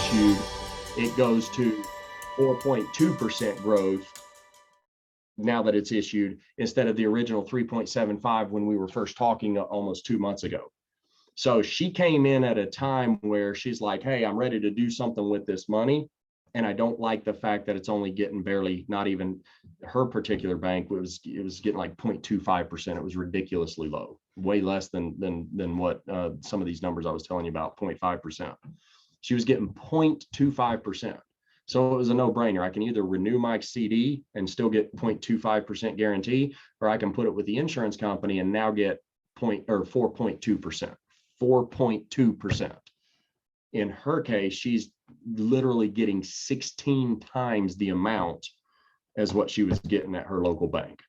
issued, it goes to 4.2% growth now that it's issued, instead of the original 3.75 when we were first talking almost 2 months ago. So she came in at a time where she's like, hey, I'm ready to do something with this money. And I don't like the fact that it's only getting barely, not even her particular bank, it was getting like 0.25%. It was ridiculously low, way less than what some of these numbers I was telling you about, 0.5%. She was getting 0.25%. So it was a no-brainer. I can either renew my CD and still get 0.25% guarantee, or I can put it with the insurance company and now get 4.2%. 4.2%. In her case, she's literally getting 16 times the amount as what she was getting at her local bank.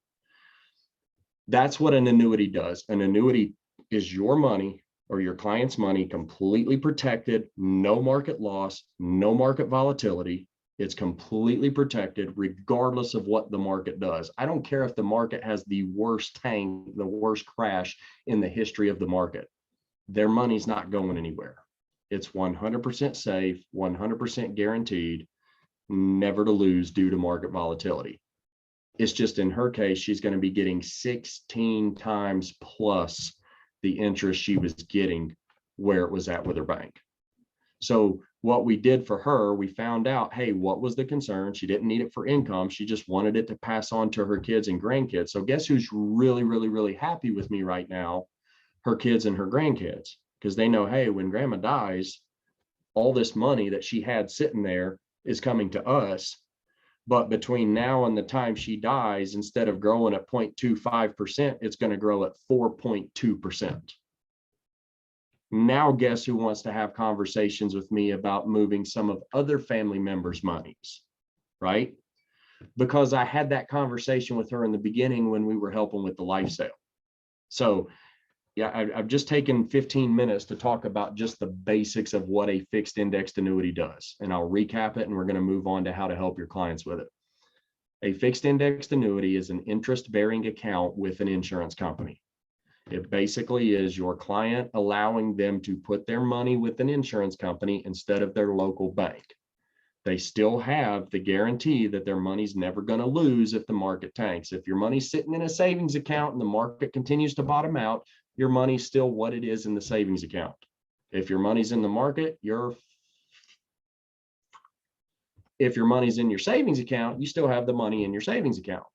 That's what an annuity does. An annuity is your money or your client's money completely protected, no market loss, no market volatility. It's completely protected regardless of what the market does. I don't care if the market has the worst tank, the worst crash in the history of the market. Their money's not going anywhere. It's 100% safe, 100% guaranteed, never to lose due to market volatility. It's just in her case, she's going to be getting 16 times plus the interest she was getting where it was at with her bank. So what we did for her, we found out, hey, what was the concern? She didn't need it for income. She just wanted it to pass on to her kids and grandkids. So guess who's really, really, really happy with me right now? Her kids and her grandkids, because they know, hey, when grandma dies, all this money that she had sitting there is coming to us. But between now and the time she dies, instead of growing at 0.25%, it's going to grow at 4.2%. Now, guess who wants to have conversations with me about moving some of other family members' monies, right? Because I had that conversation with her in the beginning when we were helping with the life sale. So yeah, I've just taken 15 minutes to talk about just the basics of what a fixed indexed annuity does. And I'll recap it and we're going to move on to how to help your clients with it. A fixed indexed annuity is an interest-bearing account with an insurance company. It basically is your client allowing them to put their money with an insurance company instead of their local bank. They still have the guarantee that their money's never going to lose if the market tanks. If your money's sitting in a savings account and the market continues to bottom out, your money's still what it is in the savings account. If your money's in the market, if your money's in your savings account, you still have the money in your savings account.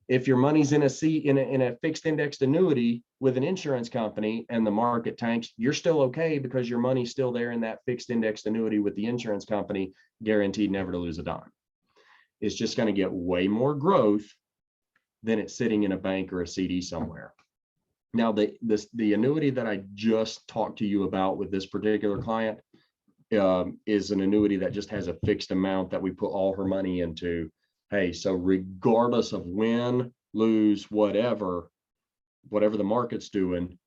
If your money's in a fixed indexed annuity with an insurance company and the market tanks, you're still okay because your money's still there in that fixed indexed annuity with the insurance company, guaranteed never to lose a dime. It's just going to get way more growth than it's sitting in a bank or a CD somewhere. Now, the annuity that I just talked to you about with this particular client is an annuity that just has a fixed amount that we put all her money into. Hey, so regardless of win, lose, whatever the market's doing,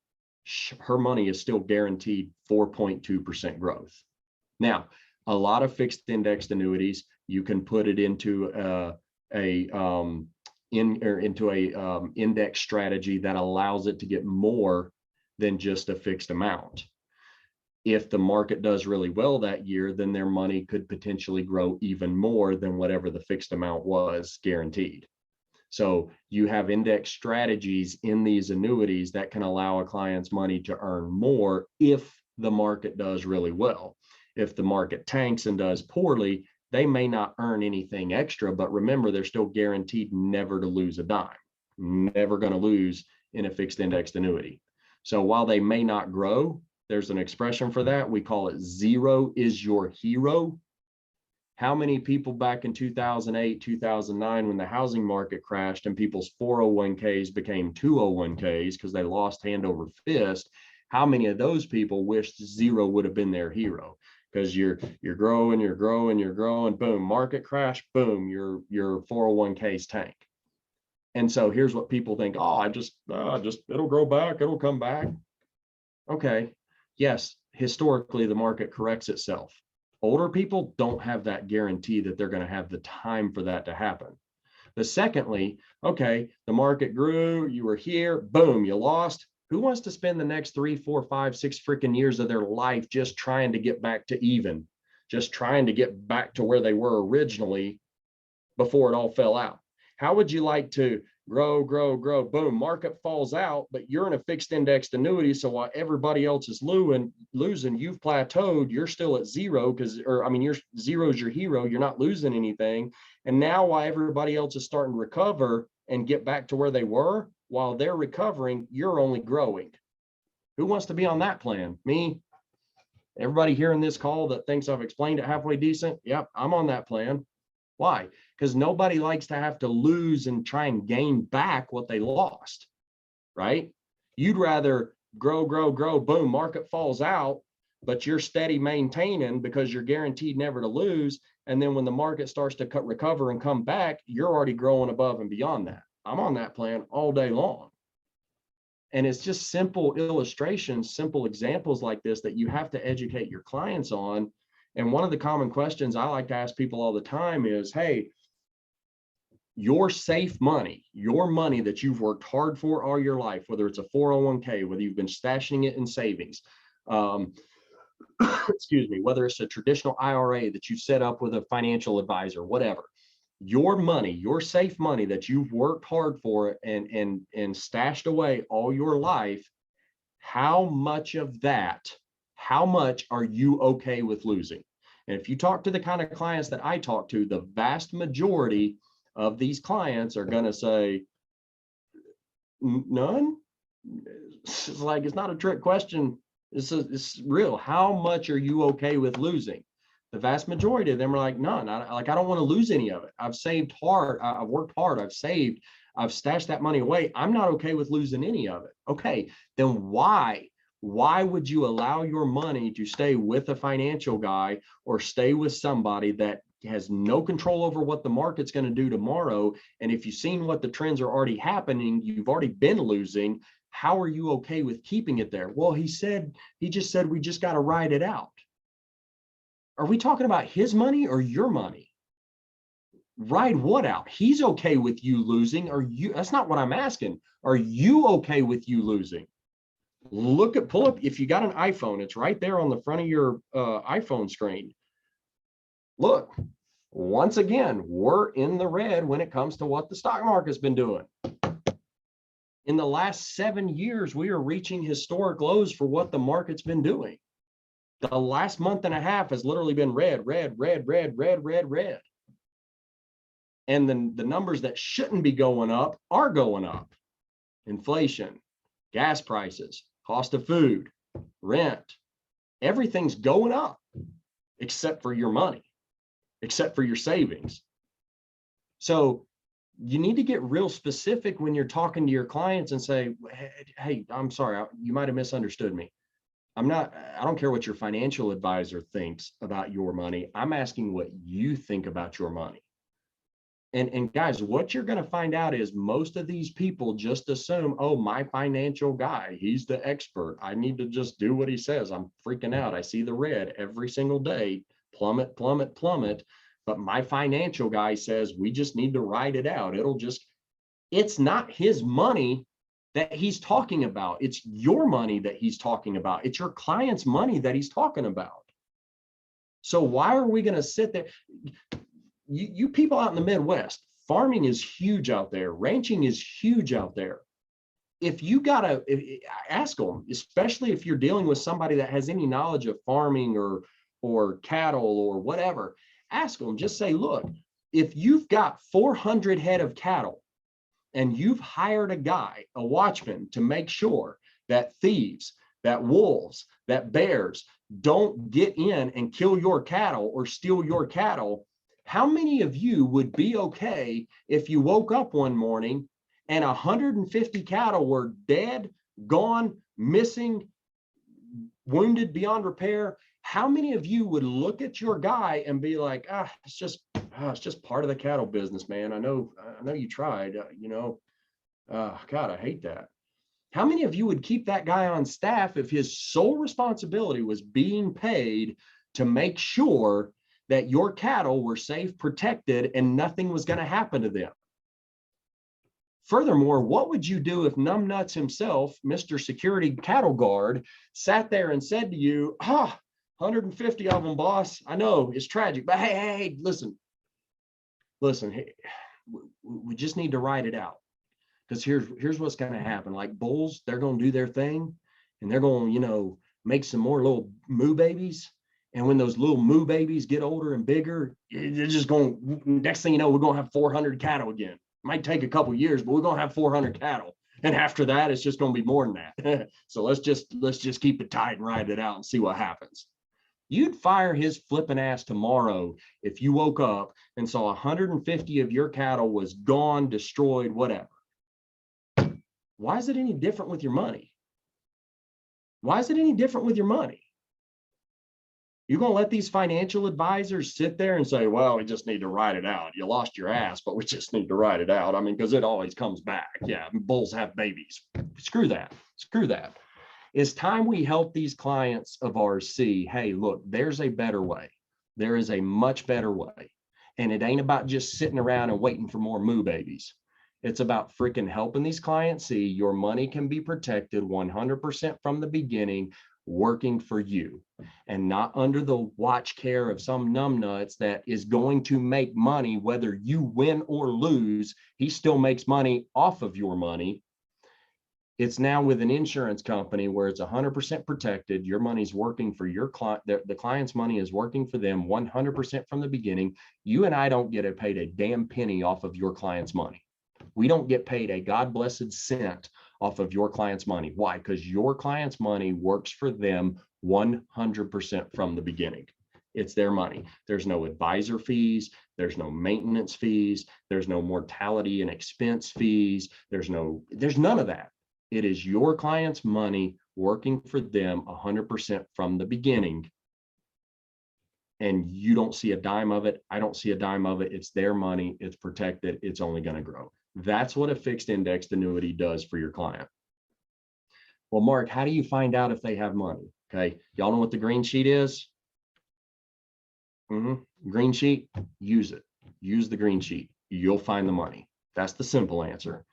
her money is still guaranteed 4.2% growth. Now, a lot of fixed indexed annuities, you can put it into an index strategy that allows it to get more than just a fixed amount. If the market does really well that year, then their money could potentially grow even more than whatever the fixed amount was guaranteed. So you have index strategies in these annuities that can allow a client's money to earn more if the market does really well. If the market tanks and does poorly, they may not earn anything extra, but remember, they're still guaranteed never to lose a dime, never going to lose in a fixed indexed annuity. So while they may not grow, there's an expression for that. We call it zero is your hero. How many people back in 2008, 2009, when the housing market crashed and people's 401ks became 201ks because they lost hand over fist, how many of those people wished zero would have been their hero? Because you're growing, boom, market crash, boom, your 401ks tank. And so here's what people think, oh, it'll grow back, it'll come back. Okay. Yes, historically, the market corrects itself. Older people don't have that guarantee that they're going to have the time for that to happen. But secondly, okay, the market grew, you were here, boom, you lost. Who wants to spend the next 3, 4, 5, 6 freaking years of their life just trying to get back to even? just trying to get back to where they were originally before it all fell out? How would you like to grow, grow, grow, boom, market falls out, but you're in a fixed indexed annuity. So while everybody else is losing, you've plateaued, you're still at zero your zero is your hero. You're not losing anything. And now while everybody else is starting to recover and get back to where they were, while they're recovering, you're only growing. Who wants to be on that plan? Me. Everybody hearing this call that thinks I've explained it halfway decent. Yep, I'm on that plan. Why? Because nobody likes to have to lose and try and gain back what they lost, right? You'd rather grow, grow, grow, boom, market falls out, but you're steady maintaining because you're guaranteed never to lose. And then when the market starts to recover and come back, you're already growing above and beyond that. I'm on that plan all day long. And it's just simple illustrations, simple examples like this that you have to educate your clients on. And one of the common questions I like to ask people all the time is, hey, your safe money, your money that you've worked hard for all your life, whether it's a 401k, whether you've been stashing it in savings, excuse me, whether it's a traditional IRA that you set up with a financial advisor, whatever, your money, your safe money that you've worked hard for and stashed away all your life, how much of that, how much are you okay with losing? And if you talk to the kind of clients that I talk to, the vast majority of these clients are going to say, none. It's like, it's not a trick question. It's real. How much are you okay with losing? The vast majority of them are like, none. I don't want to lose any of it. I've saved hard. I've worked hard. I've saved. I've stashed that money away. I'm not okay with losing any of it. Okay, then why? Why would you allow your money to stay with a financial guy or stay with somebody that has no control over what the market's going to do tomorrow? And if you've seen what the trends are already happening, you've already been losing. How are you okay with keeping it there? Well, he just said, we just got to ride it out. Are we talking about his money or your money? Ride what out? He's okay with you losing. Are you? That's not what I'm asking. Are you okay with you losing? Pull up, if you got an iPhone, it's right there on the front of your iPhone screen. Look, once again, we're in the red when it comes to what the stock market's been doing. In the last 7 years, we are reaching historic lows for what the market's been doing. The last month and a half has literally been red, red, red, red, red, red, red. And then the numbers that shouldn't be going up are going up. Inflation, gas prices, cost of food, rent, everything's going up except for your money, except for your savings. So you need to get real specific when you're talking to your clients and say, hey, I'm sorry, you might have misunderstood me. I don't care what your financial advisor thinks about your money. I'm asking what you think about your money. And guys, what you're going to find out is most of these people just assume, oh, my financial guy, he's the expert. I need to just do what he says. I'm freaking out. I see the red every single day, plummet, plummet, plummet. But my financial guy says we just need to ride it out. It's not his money that he's talking about. It's your money that he's talking about. It's your client's money that he's talking about. So why are we going to sit there? You people out in the Midwest, farming is huge out there. Ranching is huge out there. If you ask them, especially if you're dealing with somebody that has any knowledge of farming or cattle or whatever, ask them, just say, look, if you've got 400 head of cattle and you've hired a guy, a watchman, to make sure that thieves, that wolves, that bears don't get in and kill your cattle or steal your cattle, how many of you would be okay if you woke up one morning and 150 cattle were dead, gone, missing, wounded beyond repair? How many of you would look at your guy and be like, it's just part of the cattle business, man. I know you tried, God, I hate that. How many of you would keep that guy on staff if his sole responsibility was being paid to make sure that your cattle were safe, protected, and nothing was going to happen to them? Furthermore, what would you do if numbnuts himself, Mr. Security Cattle Guard, sat there and said to you, 150 of them, boss. I know it's tragic, but hey, listen, hey, we just need to write it out. Because here's what's going to happen. Like bulls, they're going to do their thing and they're going to, make some more little moo babies. And when those little moo babies get older and bigger, they're just going, next thing you know, we're going to have 400 cattle again. It might take a couple of years, but we're going to have 400 cattle. And after that, it's just going to be more than that. So let's just keep it tight and ride it out and see what happens. You'd fire his flipping ass tomorrow if you woke up and saw 150 of your cattle was gone, destroyed, whatever. Why is it any different with your money? Why is it any different with your money? You're going to let these financial advisors sit there and say, well, we just need to write it out. You lost your ass, but we just need to write it out. I mean, because it always comes back. Yeah, bulls have babies. Screw that. Screw that. It's time we help these clients of ours see, hey, look, there's a better way. There is a much better way. And it ain't about just sitting around and waiting for more moo babies. It's about freaking helping these clients see your money can be protected 100% from the beginning, working for you and not under the watch care of some numbnuts that is going to make money whether you win or lose. He still makes money off of your money. It's now with an insurance company where it's 100% protected. Your money's working for your client. The client's money is working for them 100% from the beginning. You and I don't get paid a damn penny off of your client's money. We don't get paid a God blessed cent off of your client's money. Why? Because your client's money works for them 100% from the beginning. It's their money. There's no advisor fees. There's no maintenance fees. There's no mortality and expense fees. There's none of that. It is your client's money working for them 100% from the beginning. And you don't see a dime of it. I don't see a dime of it. It's their money. It's protected. It's only going to grow. That's what a fixed indexed annuity does for your client. Well, Mark, how do you find out if they have money? Okay. Y'all know what the green sheet is? Green sheet, use it. Use the green sheet. You'll find the money. That's the simple answer.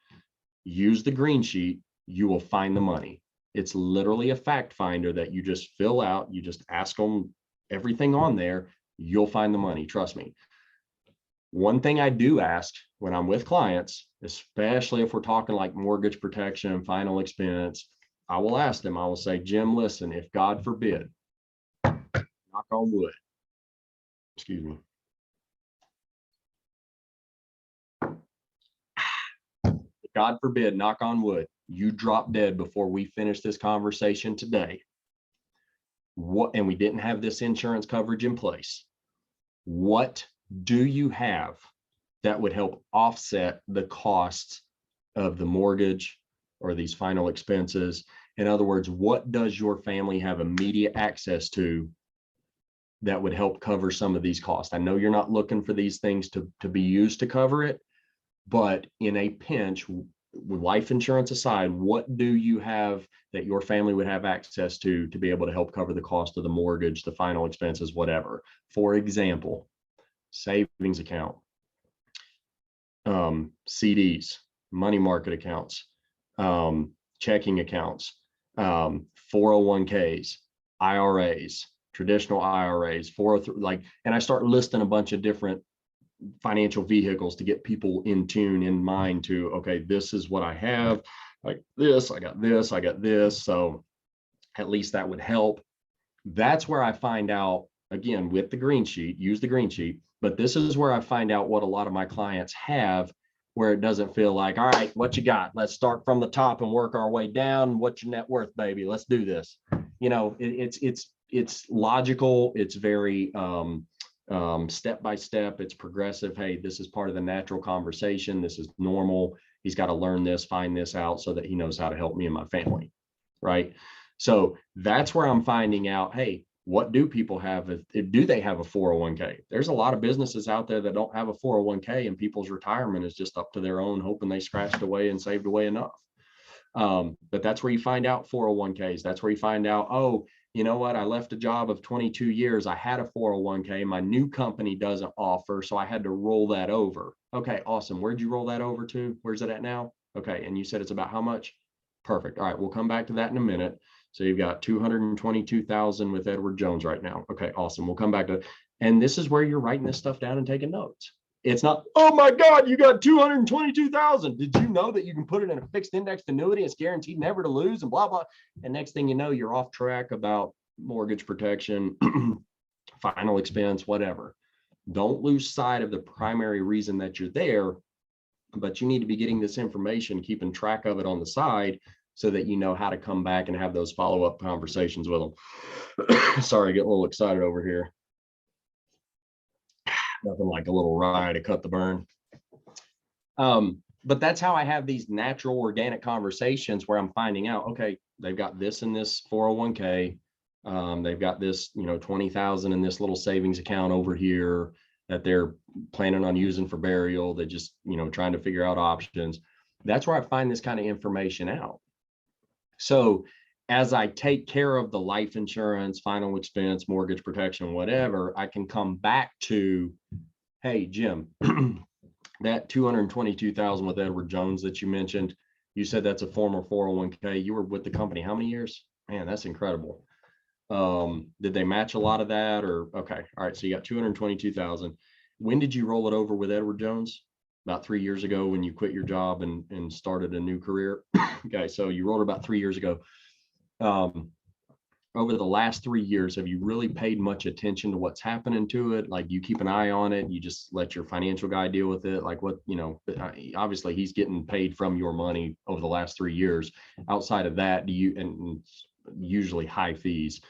Use the green sheet. You will find the money. It's literally a fact finder that you just fill out. You just ask them everything on there. You'll find the money. Trust me. One thing I do ask when I'm with clients, especially if we're talking like mortgage protection, final expense, I will ask them, I will say, Jim, listen, if God forbid, knock on wood, excuse me. God forbid, knock on wood, you drop dead before we finish this conversation today. And we didn't have this insurance coverage in place. What do you have that would help offset the costs of the mortgage or these final expenses? In other words, what does your family have immediate access to that would help cover some of these costs? I know you're not looking for these things to be used to cover it, but in a pinch, with life insurance aside, what do you have that your family would have access to be able to help cover the cost of the mortgage, the final expenses, whatever? For example, savings account, CDs, money market accounts, checking accounts, 401ks, IRAs, traditional IRAs, 403, and I start listing a bunch of different financial vehicles to get people in mind to, okay, this is what I have, like this, I got this, I got this. So at least that would help. That's where I find out, again, with the green sheet, use the green sheet, but this is where I find out what a lot of my clients have, where it doesn't feel like, all right, what you got? Let's start from the top and work our way down. What's your net worth, baby? Let's do this. It's logical. It's very step by step. It's progressive. Hey, this is part of the natural conversation. This is normal. He's got to learn this, find this out so that he knows how to help me and my family. Right. So that's where I'm finding out, hey, what do people have? Do they have a 401k? There's a lot of businesses out there that don't have a 401k, and people's retirement is just up to their own, hoping they scratched away and saved away enough. But that's where you find out 401ks. That's where you find out, oh, you know what? I left a job of 22 years. I had a 401k. My new company doesn't offer, so I had to roll that over. Okay, awesome. Where'd you roll that over to? Where's it at now? Okay, and you said it's about how much? Perfect. All right, we'll come back to that in a minute. So you've got 222,000 with Edward Jones right now. Okay, awesome. We'll come back to, and this is where you're writing this stuff down and taking notes. It's not, oh my God, you got 222,000. Did you know that you can put it in a fixed indexed annuity? It's guaranteed never to lose and blah, blah. And next thing you know, you're off track about mortgage protection, final expense, whatever. Don't lose sight of the primary reason that you're there, but you need to be getting this information, keeping track of it on the side so that you know how to come back and have those follow-up conversations with them. Sorry, I get a little excited over here. Nothing like a little rye to cut the burn. But that's how I have these natural organic conversations where I'm finding out, okay, they've got this in this 401k. They've got this, 20,000 in this little savings account over here that they're planning on using for burial. They just, trying to figure out options. That's where I find this kind of information out. So as I take care of the life insurance, final expense, mortgage protection, whatever, I can come back to, hey, Jim, that 222,000 with Edward Jones that you mentioned, you said that's a former 401k. You were with the company how many years? Man, that's incredible. Did they match a lot of that or okay? All right. So you got 222,000. When did you roll it over with Edward Jones? About 3 years ago when you quit your job and started a new career. Okay. So you rolled it about 3 years ago. Over the last 3 years, have you really paid much attention to what's happening to it? Like you keep an eye on it. You just let your financial guy deal with it. Like what, obviously he's getting paid from your money over the last 3 years. Outside of that, do you, and usually high fees,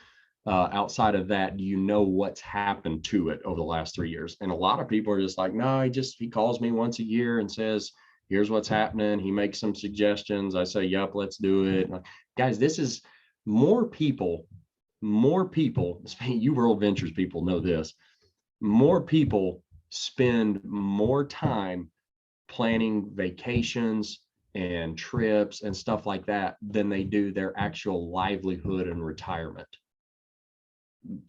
outside of that, do you know what's happened to it over the last 3 years? And a lot of people are just like, no, he calls me once a year and says, here's what's happening. He makes some suggestions. I say, yep, let's do it. Guys, this is more people, you World Ventures people know this, more people spend more time planning vacations and trips and stuff like that than they do their actual livelihood and retirement.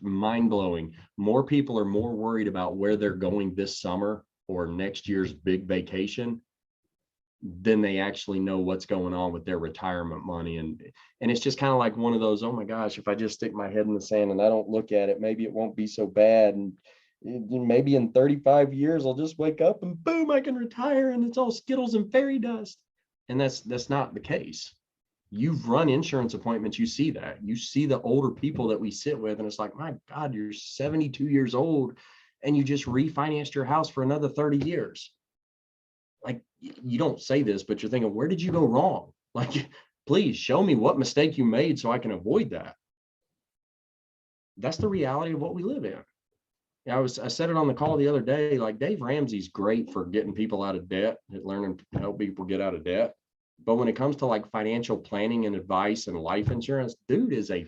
Mind-blowing. More people are more worried about where they're going this summer or next year's big vacation than they actually know what's going on with their retirement money. And it's just kind of like one of those, oh my gosh, if I just stick my head in the sand and I don't look at it, maybe it won't be so bad. And maybe in 35 years, I'll just wake up and boom, I can retire and it's all Skittles and fairy dust. And that's not the case. You've run insurance appointments. You see that. You see the older people that we sit with, and it's like, my God, you're 72 years old and you just refinanced your house for another 30 years. Like, you don't say this, but you're thinking, where did you go wrong? Like, please show me what mistake you made so I can avoid that. That's the reality of what we live in. I said it on the call the other day, like Dave Ramsey's great for getting people out of debt, learning to help people get out of debt. But when it comes to like financial planning and advice and life insurance, dude is a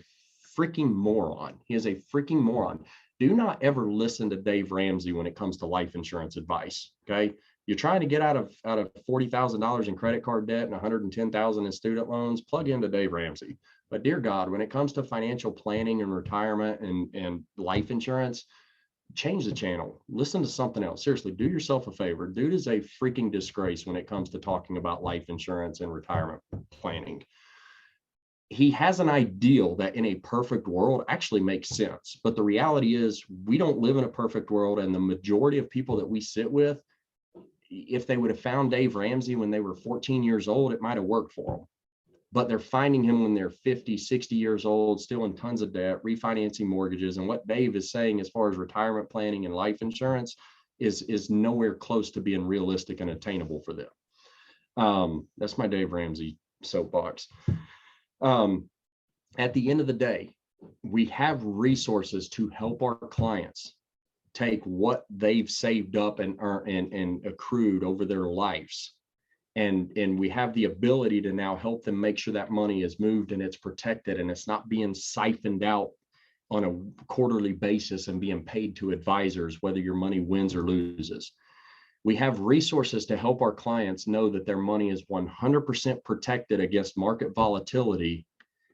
freaking moron. He is a freaking moron. Do not ever listen to Dave Ramsey when it comes to life insurance advice. Okay. You're trying to get out of $40,000 in credit card debt and $110,000 in student loans, plug into Dave Ramsey. But dear God, when it comes to financial planning and retirement and life insurance, change the channel, listen to something else. Seriously, do yourself a favor. Dude is a freaking disgrace when it comes to talking about life insurance and retirement planning. He has an ideal that in a perfect world actually makes sense. But the reality is we don't live in a perfect world. And the majority of people that we sit with, if they would have found Dave Ramsey when they were 14 years old, it might have worked for them. But they're finding him when they're 50, 60 years old, still in tons of debt, refinancing mortgages. And what Dave is saying as far as retirement planning and life insurance is nowhere close to being realistic and attainable for them. That's my Dave Ramsey soapbox. At the end of the day, we have resources to help our clients take what they've saved up and earned and accrued over their lives. And we have the ability to now help them make sure that money is moved and it's protected and it's not being siphoned out on a quarterly basis and being paid to advisors, whether your money wins or loses. We have resources to help our clients know that their money is 100% protected against market volatility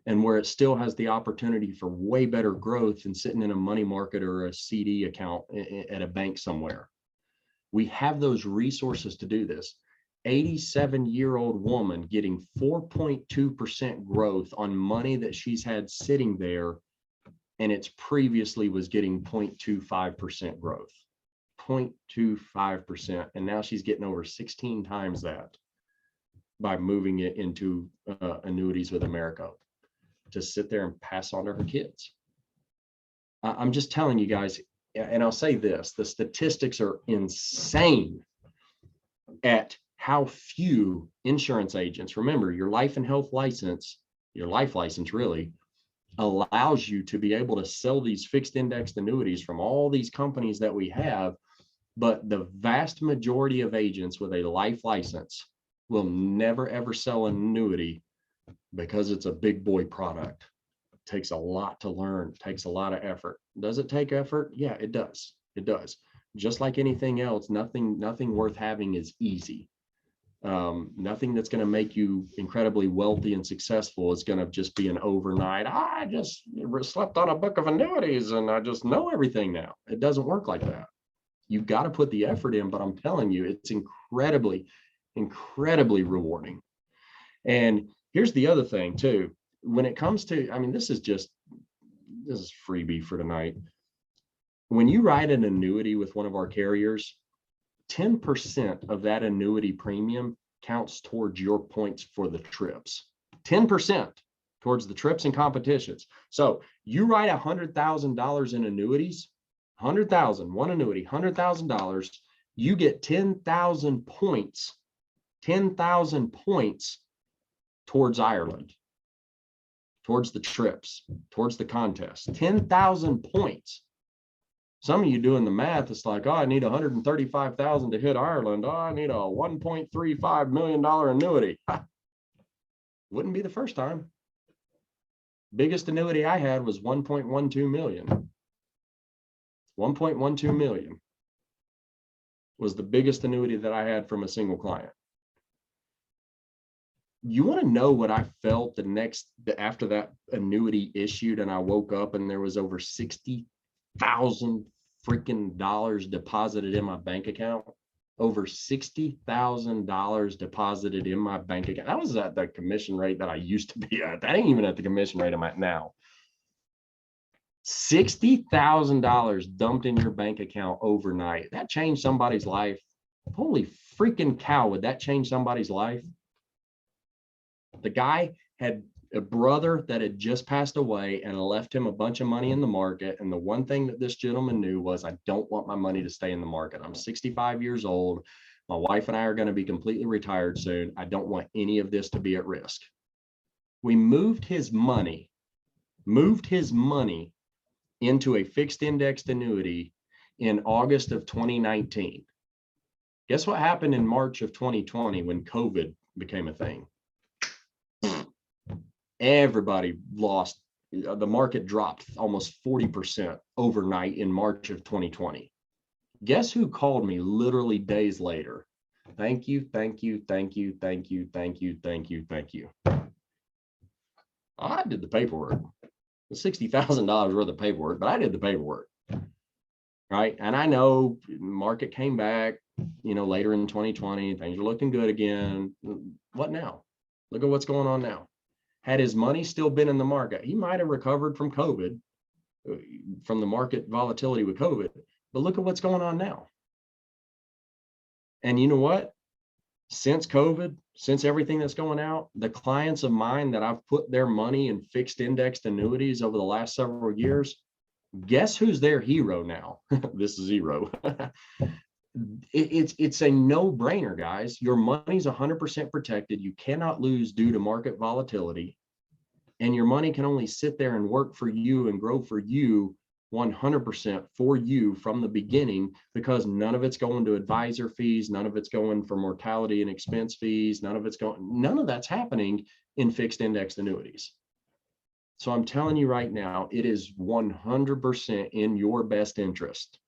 and where it still has the opportunity for way better growth than sitting in a money market or a CD account at a bank somewhere. We have those resources to do this. 87-year-old woman getting 4.2% growth on money that she's had sitting there, and it's previously was getting 0.25% growth, 0.25%. And now she's getting over 16 times that by moving it into annuities with America to sit there and pass on to her kids. I'm just telling you guys, and I'll say this, the statistics are insane at how few insurance agents, remember your life and health license, your life license really allows you to be able to sell these fixed indexed annuities from all these companies that we have. But the vast majority of agents with a life license will never, ever sell an annuity because it's a big boy product. It takes a lot to learn, it takes a lot of effort. Does it take effort? Yeah, it does. It does. Just like anything else, nothing worth having is easy. Nothing that's going to make you incredibly wealthy and successful is going to just be an overnight, I just slept on a book of annuities and I just know everything now. It doesn't work like that. You've got to put the effort in, but I'm telling you, it's incredibly, incredibly rewarding. And here's the other thing too. When it comes to, I mean, this is freebie for tonight. When you write an annuity with one of our carriers, 10% of that annuity premium counts towards your points for the trips. 10% towards the trips and competitions. So you write $100,000 in annuities, 100,000, one annuity, $100,000, you get 10,000 points, 10,000 points towards Ireland, towards the trips, towards the contest, 10,000 points. Some of you doing the math, it's like, oh, I need 135,000 to hit Ireland. Oh, I need a $1.35 million annuity. Wouldn't be the first time. Biggest annuity I had was 1.12 million. 1.12 million was the biggest annuity that I had from a single client. You want to know what I felt after that annuity issued and I woke up and there was over 60,000 freaking dollars deposited in my bank account. Over $60,000 deposited in my bank account. That was at the commission rate that I used to be at. That ain't even at the commission rate I'm at now. $60,000 dumped in your bank account overnight. That changed somebody's life. Holy freaking cow, would that change somebody's life? The guy had a brother that had just passed away and left him a bunch of money in the market. And the one thing that this gentleman knew was, I don't want my money to stay in the market. I'm 65 years old. My wife and I are going to be completely retired soon. I don't want any of this to be at risk. We moved his money into a fixed indexed annuity in August of 2019. Guess what happened in March of 2020 when COVID became a thing? Everybody lost. The market dropped almost 40% overnight in March of 2020. Guess who called me literally days later? Thank you, thank you, thank you, thank you, thank you, thank you, thank you. I did the paperwork. $60,000 worth of paperwork, but I did the paperwork. Right. And I know the market came back, later in 2020, things are looking good again. What now? Look at what's going on now. Had his money still been in the market, he might have recovered from COVID, from the market volatility with COVID. But look at what's going on now. And you know what? Since COVID, since everything that's going out, the clients of mine that I've put their money in fixed indexed annuities over the last several years, guess who's their hero now? This is zero. It's a no-brainer, guys. Your money's 100% protected. You cannot lose due to market volatility. And your money can only sit there and work for you and grow for you 100% for you from the beginning, because none of it's going to advisor fees. None of it's going for mortality and expense fees. None of that's happening in fixed indexed annuities. So I'm telling you right now, it is 100% in your best interest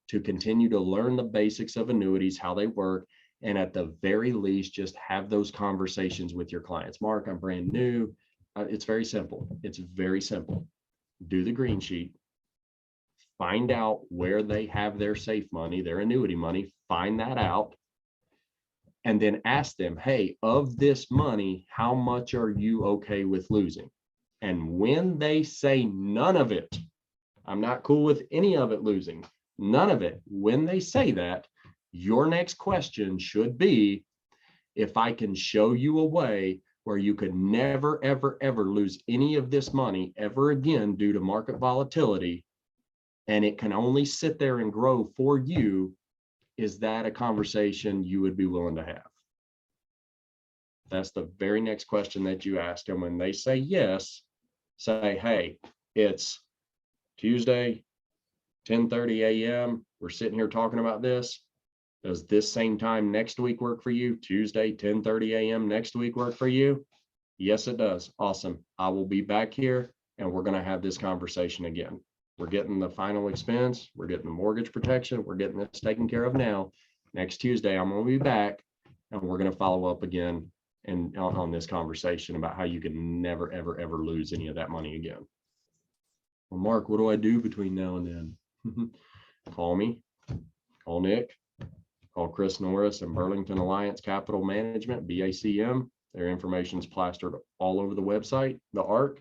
to continue to learn the basics of annuities, how they work, and at the very least, just have those conversations with your clients. Mark, I'm brand new. It's very simple. It's very simple. Do the green sheet. Find out where they have their safe money, their annuity money. Find that out. and then ask them, hey, of this money, how much are you okay with losing? And when they say none of it, I'm not cool with any of it losing, none of it. When they say that, your next question should be, if I can show you a way where you could never, ever, ever lose any of this money ever again due to market volatility, and it can only sit there and grow for you, is that a conversation you would be willing to have? That's the very next question that you ask them. When they say yes, say, hey, it's Tuesday, 10:30 a.m. We're sitting here talking about this. Does this same time next week work for you? Tuesday, 10:30 a.m. next week work for you? Yes, it does. Awesome. I will be back here and we're going to have this conversation again. We're getting the final expense. We're getting the mortgage protection. We're getting this taken care of now. Next Tuesday, I'm going to be back and we're going to follow up again and on this conversation about how you can never, ever, ever lose any of that money again. Well, Mark, what do I do between now and then? Call me, call Nick, call Chris Norris and Burlington Alliance Capital Management, BACM. Their information is plastered all over the website, the ARC.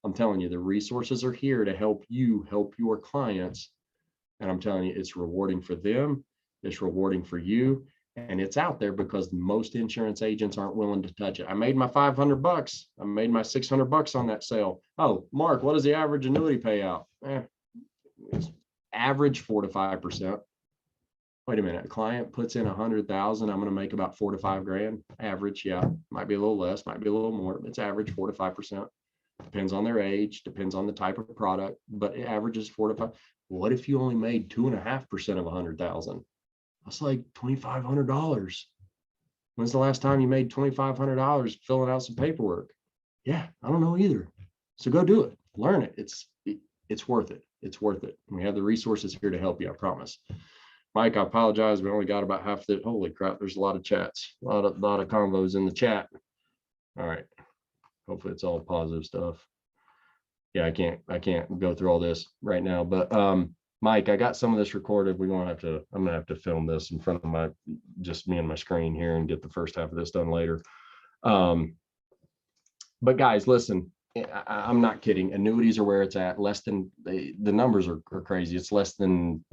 I'm telling you, the resources are here to help you help your clients. And I'm telling you, it's rewarding for them. It's rewarding for you. And it's out there because most insurance agents aren't willing to touch it. I made my $500. I made my $600 on that sale. Oh, Mark, what is the average annuity payout? It's average 4 to 5%. Wait a minute, a client puts in 100,000, I'm going to make about 4 to 5 grand average. Yeah, might be a little less, might be a little more. It's average 4 to 5%. Depends on their age, depends on the type of product, but it averages 4 to 5. What if you only made 2.5% of 100,000? That's like $2,500. When's the last time you made $2,500 filling out some paperwork? Yeah, I don't know either. So go do it, learn it. It's worth it. It's worth it. We have the resources here to help you, I promise. Mike, I apologize. We only got about half the, holy crap, there's a lot of chats, a lot of combos in the chat. All right. Hopefully it's all positive stuff. Yeah, I can't go through all this right now, but Mike, I got some of this recorded. I'm gonna have to film this in front of just me and my screen here and get the first half of this done later. But guys, listen, I'm not kidding. Annuities are where it's at. Less than, the numbers are crazy. It's less than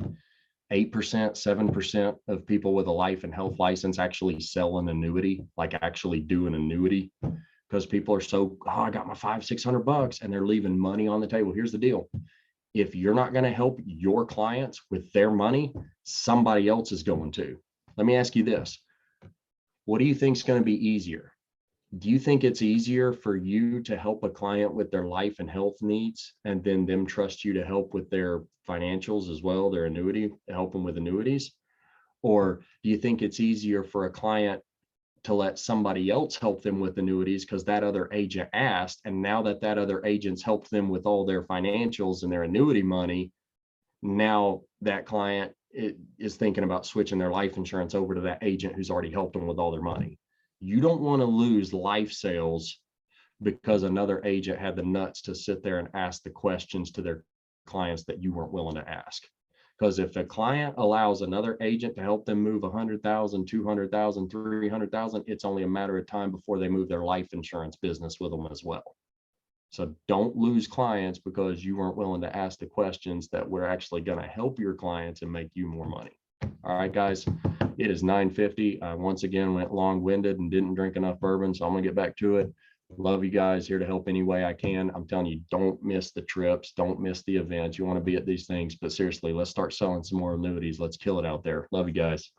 8%, 7% of people with a life and health license actually sell an annuity, like actually do an annuity, because people are so, oh, I got my $500-600 and they're leaving money on the table. Here's the deal. If you're not going to help your clients with their money, somebody else is going to. Let me ask you this. What do you think is going to be easier? Do you think it's easier for you to help a client with their life and health needs and then them trust you to help with their financials as well, their annuity, help them with annuities? Or do you think it's easier for a client to let somebody else help them with annuities because that other agent asked, and now that other agent's helped them with all their financials and their annuity money, now that client is thinking about switching their life insurance over to that agent who's already helped them with all their money? You don't want to lose life sales because another agent had the nuts to sit there and ask the questions to their clients that you weren't willing to ask. Because if a client allows another agent to help them move 100,000, 200,000, 300,000, it's only a matter of time before they move their life insurance business with them as well. So don't lose clients because you weren't willing to ask the questions that were actually going to help your clients and make you more money. All right, guys, it is 9:50. I once again went long-winded and didn't drink enough bourbon, so I'm going to get back to it. Love you guys, here to help any way I can. I'm telling you, don't miss the trips. Don't miss the events. You want to be at these things, but seriously, let's start selling some more annuities. Let's kill it out there. Love you guys.